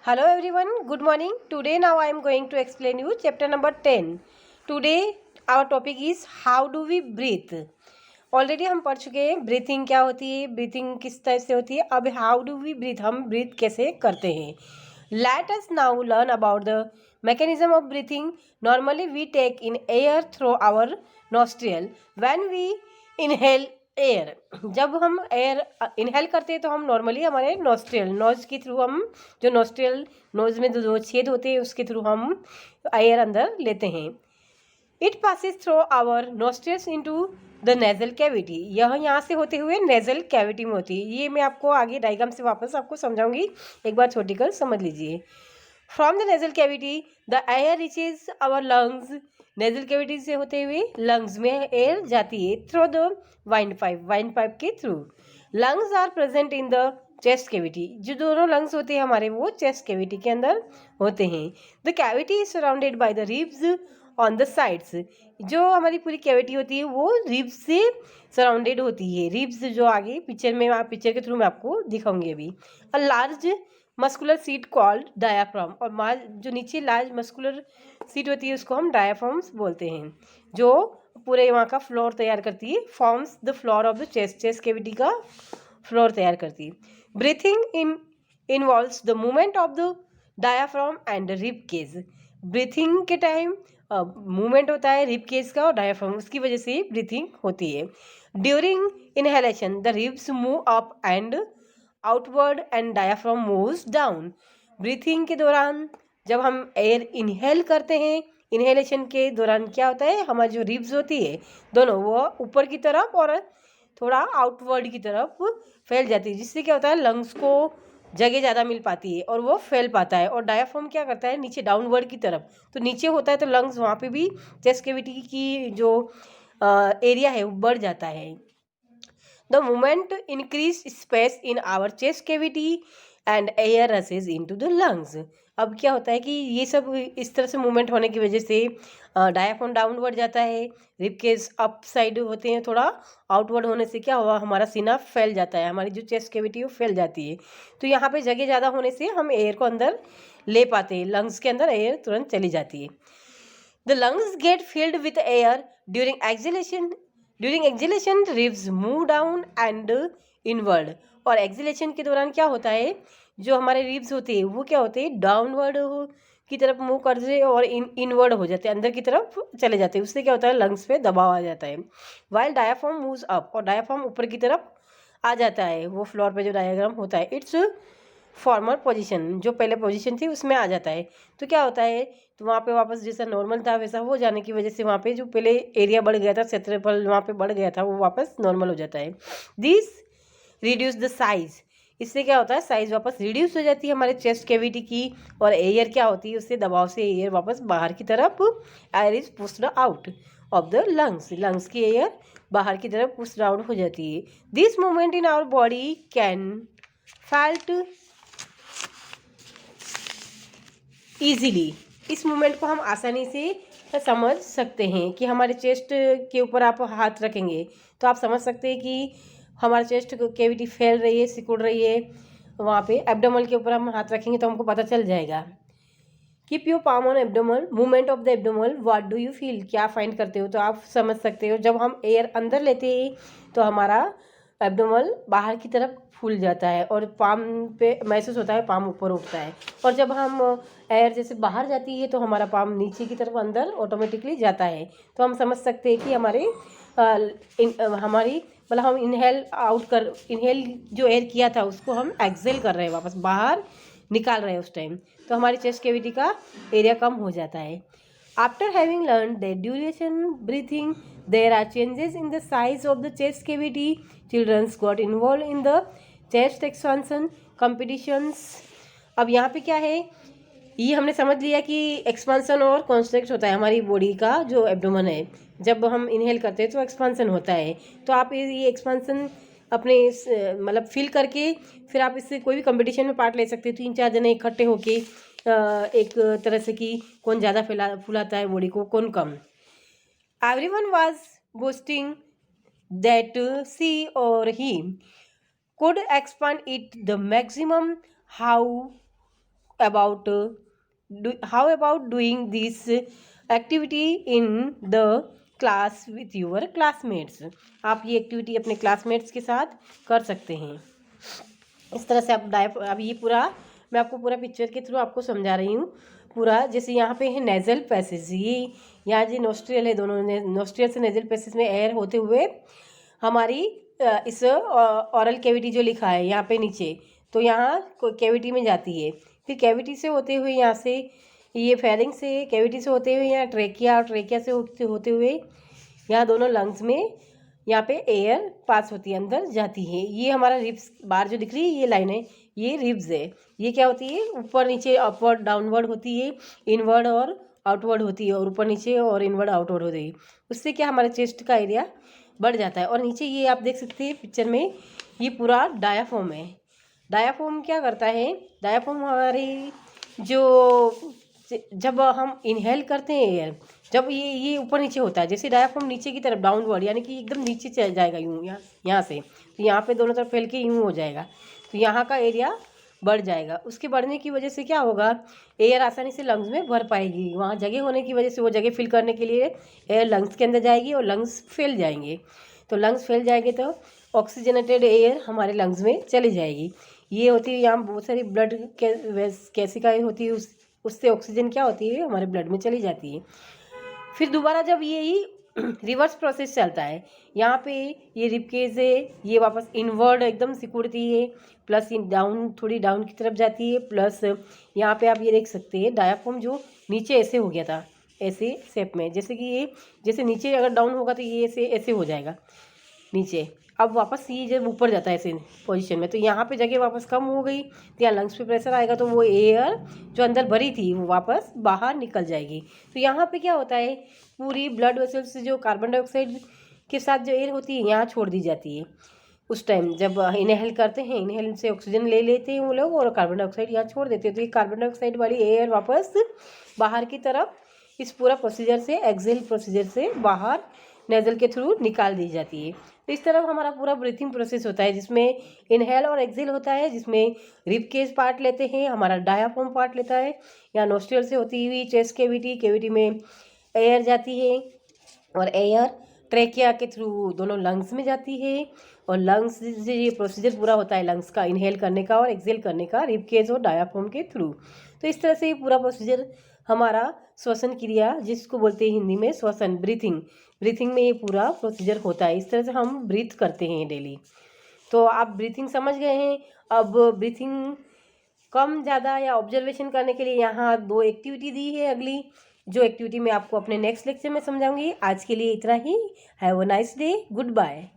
Hello everyone, good morning. Today now I am going to explain you chapter number 10. Today our topic is how do we breathe. Already हम पढ़ चुके हैं breathing क्या होती है, breathing किस तरह से होती है. अब हाउ डू वी ब्रीथ, हम ब्रीथ कैसे करते हैं. Let us now learn about the mechanism of breathing. Normally we take in air through our nostril when we inhale air. जब हम एयर इनहेल करते हैं तो हम नॉर्मली हमारे नोज के थ्रू हम जो नोज में जो छेद होते हैं उसके थ्रू हम एयर अंदर लेते हैं. It passes through our nostrils into the nasal cavity. यह यहाँ से होते हुए नेजल कैविटी में होती है. ये मैं आपको आगे डायग्राम से वापस आपको समझाऊंगी, एक बार छोटी कर समझ लीजिए. From the nasal cavity the air reaches our lungs. Nasal cavity से होते हुए लंग्स में एयर जाती है थ्रू द वाइंड पाइप के through. Lungs are present in the chest cavity. जो दोनों लंग्स होते हैं हमारे वो चेस्ट कैविटी के अंदर होते हैं. The cavity is surrounded by the ribs on the sides. जो हमारी पूरी कैविटी होती है वो रिब्स से सराउंडेड होती है. रिब्स जो आगे पिक्चर के थ्रू मैं आपको दिखाऊंगी अभी. A large muscular seat called diaphragm. और जो नीचे लार्ज मस्कुलर सीट होती है उसको हम डायाफ्राम्स बोलते हैं, जो पूरे वहाँ का फ्लोर तैयार करती है. Forms the floor of the chest cavity का फ्लोर तैयार करती है. Breathing involves the movement of the diaphragm and rib cage. Breathing के टाइम मूवमेंट होता है रिब केज का और डायाफ्राम, उसकी वजह से ब्रीथिंग होती है. During inhalation the ribs move up and outward and diaphragm moves down. Breathing के दौरान जब हम एयर इनहेल करते हैं, इनहेलेशन के दौरान क्या होता है, हमारी जो रिब्स होती है दोनों वो ऊपर की तरफ और थोड़ा आउटवर्ड की तरफ फैल जाती है, जिससे क्या होता है लंग्स को जगह ज़्यादा मिल पाती है और वो फैल पाता है. और डायाफ्राम क्या करता है नीचे डाउनवर्ड की तरफ, तो नीचे होता है तो लंग्स वहाँ पे भी चेस्ट कैविटी की जो एरिया है वो बढ़ जाता है. The movement increase space in our chest cavity and air rushes into the lungs. अब क्या होता है कि ये सब इस तरह से मूवमेंट होने की वजह से डायाफ्राम डाउनवर्ड जाता है, रिब केज अप साइड होते हैं, थोड़ा आउटवर्ड होने से क्या हुआ हमारा सीना फैल जाता है, हमारी जो चेस्ट कैविटी वो फैल जाती है. तो यहाँ पे जगह ज़्यादा होने से हम एयर को अंदर ले पाते हैं, लंग्स के अंदर एयर तुरंत चली जाती है. The lungs get filled with air during exhalation. During exhalation, ribs move down and inward. और exhalation के दौरान क्या होता है, जो हमारे रिब्स होते हैं वो क्या होते हैं डाउनवर्ड की तरफ मूव करते हैं और इनवर्ड हो जाते हैं, अंदर की तरफ चले जाते हैं. उससे क्या होता है लंग्स पे दबाव आ जाता है. वाइल डायाफ्राम मूव्स अप, और डायाफ्राम ऊपर की तरफ आ जाता है, वो फ्लोर पे जो डायग्राम होता है इट्स फॉर्मर पोजीशन, जो पहले पोजीशन थी उसमें आ जाता है. तो क्या होता है, तो वहाँ पे वापस जैसा नॉर्मल था वैसा हो जाने की वजह से वहाँ पे जो पहले एरिया बढ़ गया था, क्षेत्रफल वहाँ पे बढ़ गया था, वो वापस नॉर्मल हो जाता है. This reduce the size. इससे क्या होता है साइज वापस रिड्यूस हो जाती है हमारे चेस्ट कैविटी की. और एयर क्या होती है, उससे दबाव से एयर वापस बाहर की तरफ, air is pushed out of the lungs की एयर बाहर की तरफ पुश्ड आउट हो जाती है. This movement in our body can felt easily. इस मूवमेंट को हम आसानी से समझ सकते हैं कि हमारे चेस्ट के ऊपर आप हाथ रखेंगे तो आप समझ सकते हैं कि हमारा चेस्ट कैविटी फैल रही है, सिकुड़ रही है. वहाँ पे एब्डोमन के ऊपर हम हाथ रखेंगे तो हमको पता चल जाएगा. Keep your palm on abdomen, movement of the abdomen, what do you feel, क्या फाइंड करते हो, तो आप समझ सकते हो. जब हम एयर अंदर लेते हैं तो हमारा एब्डोमन बाहर की तरफ फूल जाता है और पाम पे महसूस होता है पाम ऊपर उठता है. और जब हम एयर जैसे बाहर जाती है तो हमारा पाम नीचे की तरफ अंदर ऑटोमेटिकली जाता है. तो हम समझ सकते हैं कि हमारी मतलब हम इनहेल जो एयर किया था उसको हम एक्सेल कर रहे हैं, वापस बाहर निकाल रहे हैं उस टाइम, तो हमारी चेस्ट कैविटी का एरिया कम हो जाता है. After having learn the duration breathing there are changes in the size of the chest cavity. Children got involved in the chest expansion competitions. अब यहाँ पे क्या है, ये हमने समझ लिया कि एक्सपांसन और कॉन्स्ट्रिक्ट होता है हमारी बॉडी का जो एब्डोमन है. जब हम इनहेल करते हैं तो एक्सपांसन होता है. तो आप ये एक्सपांसन अपने मतलब फील करके फिर आप इससे कोई भी कंपटीशन में पार्ट ले सकते हैं. 3-4 जने इकट्ठे होके एक तरह से कि कौन ज़्यादा फुलाता है बॉडी को, कौन कम. Everyone was boasting that she or he could expand it the maximum. How about doing this activity in the class with your classmates. आप ये एक्टिविटी अपने क्लासमेट्स के साथ कर सकते हैं। इस तरह से आप अब ये पूरा मैं आपको पूरा पिक्चर के थ्रू आपको समझा रही हूँ पूरा। जैसे यहाँ पे है नेजल पैसेज, ये यहाँ जो नोस्ट्रियल है, दोनों नोस्ट्रियल से नेजल पैसेज में एयर होते हुए हमारी इस ऑरल कैविटी जो लिखा है यहाँ पे नीचे, तो यहाँ कैविटी में जाती है। फिर कैविटी से होते हुए यहाँ से ये फेरिंग से, कैविटी से होते हुए यहाँ ट्रेकिया, और ट्रेकिया से होते हुए यहाँ दोनों लंग्स में यहाँ पे एयर पास होती है, अंदर जाती है। ये हमारा रिब्स बार जो दिख रही है ये लाइन है, ये रिब्स है। ये क्या होती है, ऊपर नीचे अपवर्ड डाउनवर्ड होती है, इनवर्ड और आउटवर्ड होती है, और ऊपर नीचे और इनवर्ड आउटवर्ड होती है। उससे क्या हमारे चेस्ट का एरिया बढ़ जाता है। और नीचे ये आप देख सकते हैं पिक्चर में, ये पूरा डायाफ्राम है। डायाफ्राम क्या करता है, डायाफ्राम हमारी जो जब हम इनहेल करते हैं एयर, जब ये ऊपर नीचे होता है, जैसे डायाफ्राम नीचे की तरफ डाउनवर्ड यानी कि एकदम नीचे चल जाएगा यूँ, यहाँ से, तो यहाँ पे दोनों तरफ फैल के यूँ हो जाएगा, तो यहाँ का एरिया बढ़ जाएगा। उसके बढ़ने की वजह से क्या होगा, एयर आसानी से लंग्स में भर पाएगी। वहाँ जगह होने की वजह से वो जगह फिल करने के लिए एयर लंग्स के अंदर जाएगी और लंग्स फैल जाएंगे। तो लंग्स फैल जाएंगे तो ऑक्सीजनेटेड एयर हमारे लंग्स में चली जाएगी। ये होती है यहाँ बहुत सारी ब्लड कैसिकाएँ होती है, उससे ऑक्सीजन क्या होती है हमारे ब्लड में चली जाती है। फिर दोबारा जब यही रिवर्स प्रोसेस चलता है, यहाँ पे ये रिबकेज है, ये वापस इनवर्ड एकदम सिकुड़ती है, प्लस इन डाउन थोड़ी डाउन की तरफ जाती है, प्लस यहाँ पे आप ये देख सकते हैं डायाफ्राम जो नीचे ऐसे हो गया था, ऐसे शेप में, जैसे कि ये जैसे नीचे अगर डाउन होगा तो ये ऐसे हो जाएगा नीचे। अब वापस ये जब ऊपर जाता है ऐसे पोजीशन में, तो यहाँ पे जगह वापस कम हो गई, तो यहाँ लंग्स पे प्रेशर आएगा, तो वो एयर जो अंदर भरी थी वो वापस बाहर निकल जाएगी। तो यहाँ पे क्या होता है, पूरी ब्लड वेसल्स से जो कार्बन डाइऑक्साइड के साथ जो एयर होती है यहाँ छोड़ दी जाती है। उस टाइम जब इनहेल करते हैं, इनहेल से ऑक्सीजन ले लेते हैं वो लोग और कार्बन डाइऑक्साइड यहाँ छोड़ देते हैं, तो ये कार्बन डाइऑक्साइड वाली एयर वापस बाहर की तरफ इस पूरा प्रोसीजर से, एक्सेल प्रोसीजर से बाहर नेजल के थ्रू निकाल दी जाती है। तो इस तरह हमारा पूरा ब्रीथिंग प्रोसेस होता है, जिसमें इनहेल और एक्सेल होता है, जिसमें रिब केज पार्ट लेते हैं, हमारा डायाफ्राम पार्ट लेता है, या नोस्ट्रियल से होती हुई चेस्ट कैविटी में एयर जाती है, और एयर ट्रेकिया के थ्रू दोनों लंग्स में जाती है, और लंग्स से ये प्रोसीजर पूरा होता है लंग्स का इनहेल करने का और एक्सेल करने का रिब केज और डायाफ्राम के थ्रू। तो इस तरह से ये पूरा प्रोसीजर हमारा श्वसन क्रिया, जिसको बोलते हैं हिंदी में श्वसन, ब्रीथिंग में ये पूरा प्रोसीजर होता है। इस तरह से हम ब्रीथ करते हैं डेली। तो आप ब्रीथिंग समझ गए हैं। अब ब्रीथिंग कम ज़्यादा या ऑब्जर्वेशन करने के लिए यहाँ 2 एक्टिविटी दी है अगली, जो एक्टिविटी मैं आपको अपने नेक्स्ट लेक्चर में समझाऊंगी। आज के लिए इतना ही। Have a nice day, good bye.